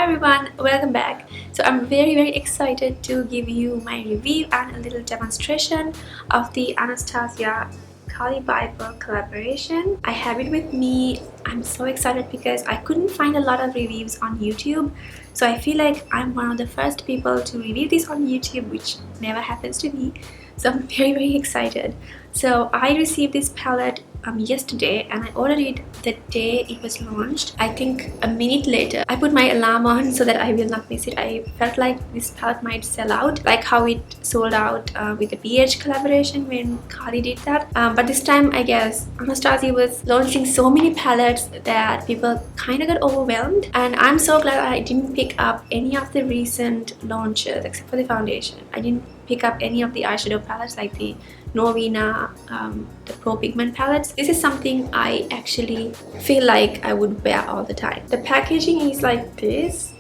everyone, welcome back. So I'm very excited to give you my review and a little demonstration of the Anastasia Carli Bybel collaboration. I have it with me. I'm so excited because I couldn't find a lot of reviews on YouTube, so I feel like I'm one of the first people to review this on YouTube, which never happens to me. So I'm very excited. So I received this palette yesterday and I ordered it the day it was launched. I think a minute later. I put my alarm on so that I will not miss it. I felt like this palette might sell out, like how it sold out with the Beige collaboration when Carli did that. But this time I guess Anastasia was launching so many palettes that people kind of got overwhelmed, and I'm so glad I didn't pick up any of the recent launches except for the foundation. I didn't pick up any of the eyeshadow palettes like the Novena, the Pro Pigment palettes. This is something I actually feel like I would wear all the time. The packaging is like this.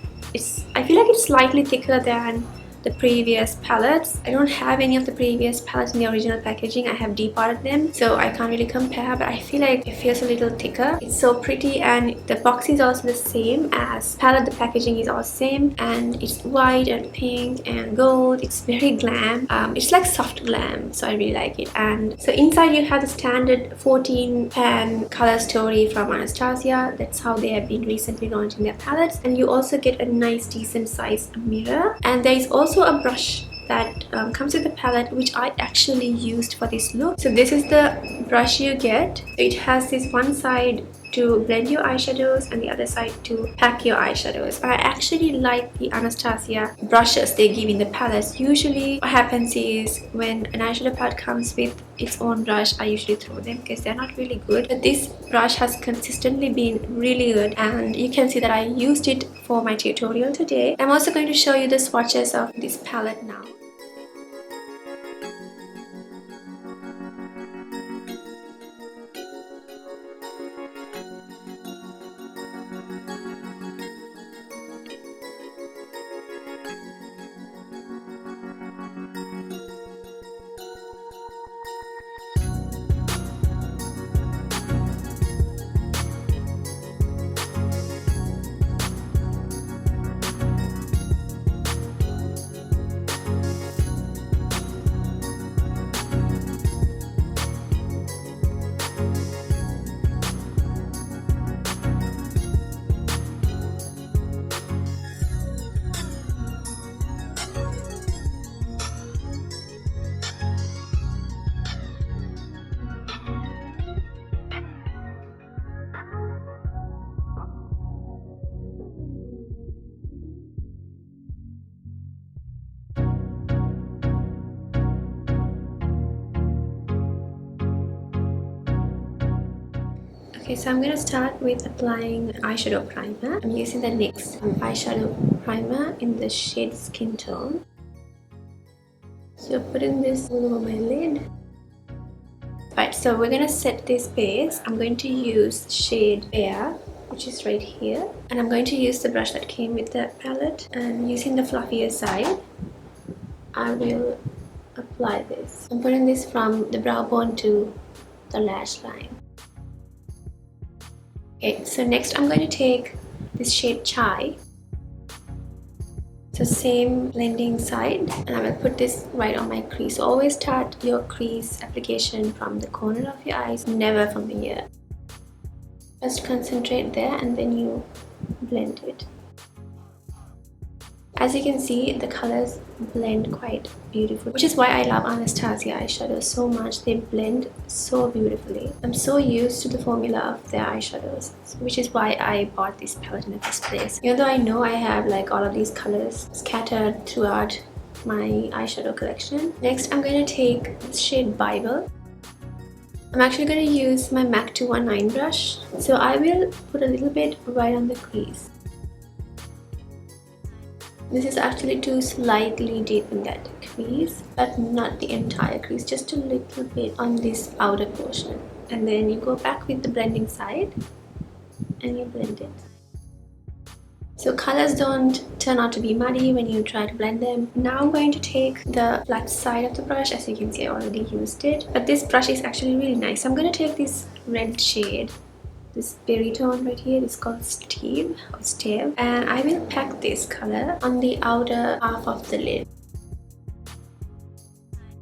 I feel like it's slightly thicker than the previous palettes. I don't have any of the previous palettes in the original packaging. I have departed them, so I can't really compare, but I feel like it feels a little thicker. It's so pretty, and the box is also the same as palette. The packaging is all same, and it's white and pink and gold. It's very glam. It's like soft glam, so I really like it. And so inside you have the standard 14 pan color story from Anastasia. That's how they have been recently launching their palettes. And you also get a nice decent sized mirror, and there is also a brush that comes with the palette, which I actually used for this look. So this is the brush you get. It has this one side to blend your eyeshadows and the other side to pack your eyeshadows. I actually like the Anastasia brushes they give in the palettes. Usually what happens is when an eyeshadow palette comes with its own brush, I usually throw them because they're not really good. But this brush has consistently been really good, and you can see that I used it for my tutorial today. I'm also going to show you the swatches of this palette now. Okay, so I'm going to start with applying eyeshadow primer. I'm using the NYX eyeshadow primer in the shade Skintone. So putting this all over my lid. Right, so we're going to set this base. I'm going to use shade Fair, which is right here. And I'm going to use the brush that came with the palette. And using the fluffier side, I will apply this. I'm putting this from the brow bone to the lash line. Okay, so next I'm going to take this shade Chai. So same blending side, and I will put this right on my crease. So always start your crease application from the corner of your eyes, never from the ear. Just concentrate there and then you blend it. As you can see, the colors blend quite beautifully, which is why I love Anastasia eyeshadows so much. They blend so beautifully. I'm so used to the formula of their eyeshadows, which is why I bought this palette in the first place. Even though I know I have like all of these colors scattered throughout my eyeshadow collection. Next, I'm going to take this shade Bybel. I'm actually going to use my MAC 219 brush. So I will put a little bit right on the crease. This is actually to slightly deepen that crease, but not the entire crease, just a little bit on this outer portion. And then you go back with the blending side and you blend it. So colors don't turn out to be muddy when you try to blend them. Now I'm going to take the flat side of the brush. As you can see, I already used it, but this brush is actually really nice. I'm going to take this red shade this berry tone right here is called Steve or Stave, and I will pack this color on the outer half of the lid.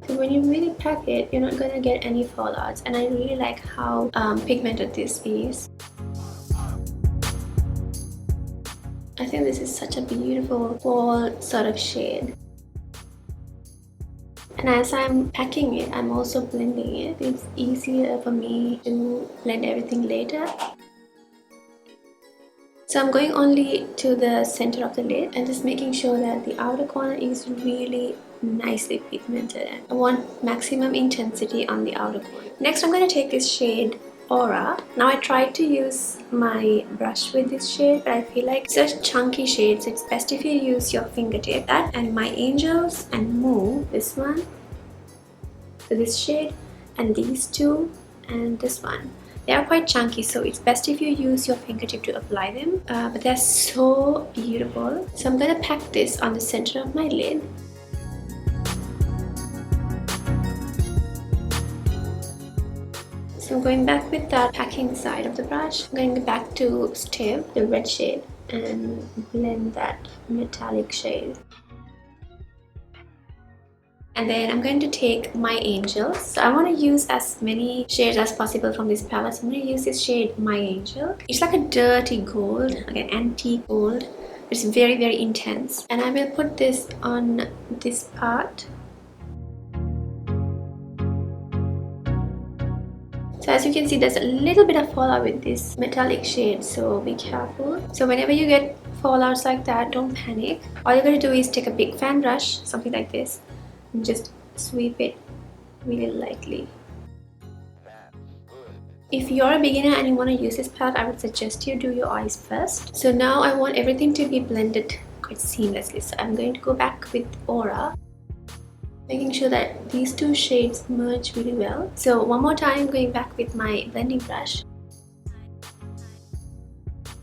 So when you really pack it, you're not gonna get any fallouts, and I really like how pigmented this is. I think this is such a beautiful fall sort of shade. And as I'm packing it, I'm also blending it. It's easier for me to blend everything later. So I'm going only to the center of the lid and just making sure that the outer corner is really nicely pigmented. I want maximum intensity on the outer corner. Next I'm going to take this shade Aura. Now I tried to use my brush with this shade, but I feel like it's a chunky shade, so it's best if you use your fingertip. That and My Angels and Move, this one, so this shade, and these two, and this one. They are quite chunky, so it's best if you use your fingertip to apply them, but they're so beautiful. So I'm gonna pack this on the center of my lid. So I'm going back with that packing side of the brush. I'm going back to Stave, the red shade, and blend that metallic shade. And then I'm going to take My Angels. So I want to use as many shades as possible from this palette. So I'm going to use this shade My Angel. It's like a dirty gold, like an antique gold. It's very, very intense. And I will put this on this part. So as you can see, there's a little bit of fallout with this metallic shade, so be careful. So whenever you get fallouts like that, don't panic. All you're going to do is take a big fan brush, something like this, and just sweep it really lightly. If you're a beginner and you want to use this palette, I would suggest you do your eyes first. So now I want everything to be blended quite seamlessly. So I'm going to go back with Aura, making sure that these two shades merge really well. So one more time, going back with my blending brush.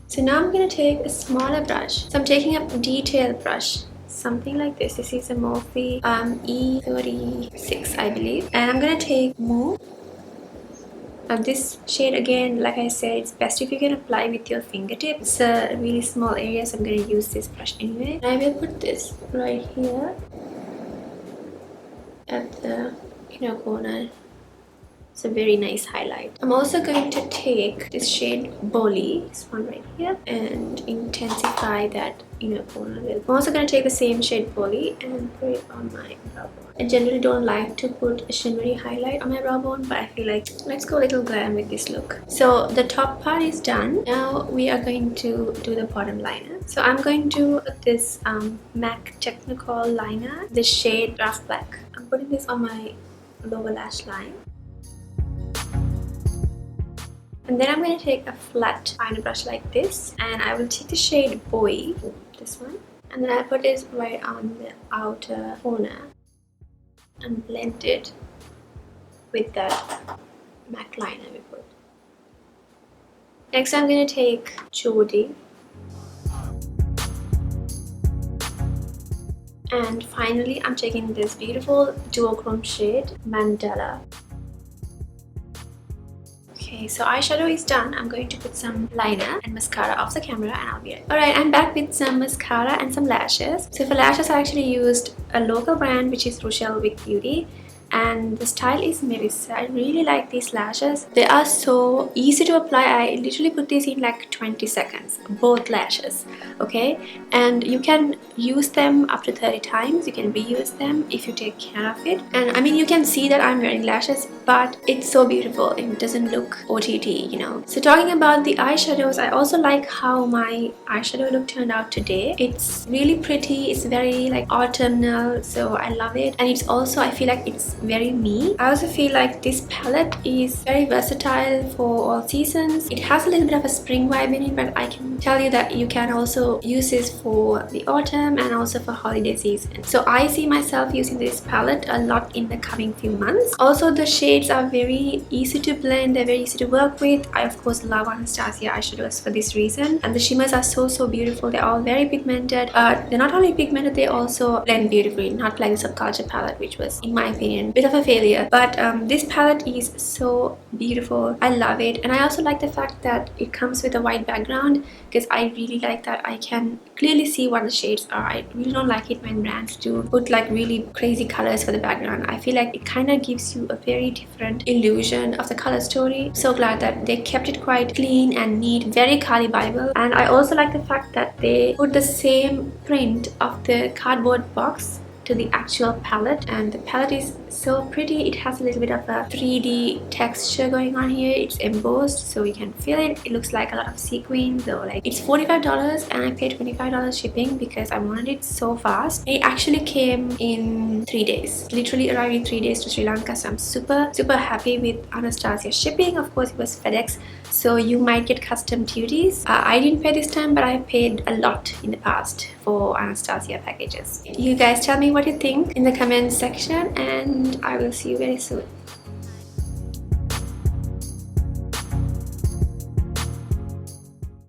So now I'm going to take a smaller brush. So I'm taking a detail brush, something like this. This is a Morphe E36, I believe. And I'm going to take Move. Now this shade, again, like I said, it's best if you can apply with your fingertip. It's a really small area, so I'm going to use this brush anyway. And I will put this right here at the inner corner. It's a very nice highlight. I'm also going to take this shade Bolly, this one right here, and intensify that inner corner. I'm also going to take the same shade Bolly and put it on my brow bone. I generally don't like to put a shimmery highlight on my brow bone, but I feel like let's go a little glam with this look. So the top part is done. Now we are going to do the bottom liner. So I'm going to put this MAC Technicolor liner, the shade Rough Black. I'm putting this on my lower lash line. And then I'm going to take a flat liner brush like this, and I will take the shade Boy, this one, and then I put this right on the outer corner and blend it with that MAC liner we put. Next I'm going to take Jodie, and finally I'm taking this beautiful duochrome shade Mandala. Okay, so eyeshadow is done. I'm going to put some liner and mascara off the camera and I'll be right. Alright, I'm back with some mascara and some lashes. So for lashes, I actually used a local brand which is Rochelle Wick Beauty, and the style is Mirissa. I really like these lashes. They are so easy to apply. I literally put these in like 20 seconds, both lashes, okay? And you can use them up to 30 times. You can reuse them if you take care of it. And I mean, you can see that I'm wearing lashes, but it's so beautiful. It doesn't look OTT, you know. So talking about the eyeshadows, I also like how my eyeshadow look turned out today. It's really pretty. It's very like autumnal, so I love it. And it's also, I feel like it's very me. I also feel like this palette is very versatile for all seasons. It has a little bit of a spring vibe in it, but I can tell you that you can also use this for the autumn and also for holiday season. So I see myself using this palette a lot in the coming few months. Also, the shades are very easy to blend. They're very easy to work with. I of course love Anastasia eyeshadows for this reason, and the shimmers are so beautiful. They're all very pigmented. They're not only pigmented, they also blend beautifully, not like the Subculture palette, which was, in my opinion, and bit of a failure. But this palette is so beautiful. I love it, and I also like the fact that it comes with a white background, because I really like that I can clearly see what the shades are. I really don't like it when brands do put like really crazy colors for the background. I feel like it kind of gives you a very different illusion of the color story. So glad that they kept it quite clean and neat, very Carli Bybel. And I also like the fact that they put the same print of the cardboard box to the actual palette, and the palette is so pretty. It has a little bit of a 3D texture going on here. It's embossed so you can feel it. It looks like a lot of sequins. So like, it's $45 and I paid $25 shipping because I wanted it so fast. It actually came in 3 days, literally arrived in 3 days to Sri Lanka. So I'm super happy with Anastasia shipping. Of course, it was FedEx, so you might get custom duties. I didn't pay this time, but I paid a lot in the past for Anastasia packages. You guys tell me what you think in the comment section, and I will see you very soon.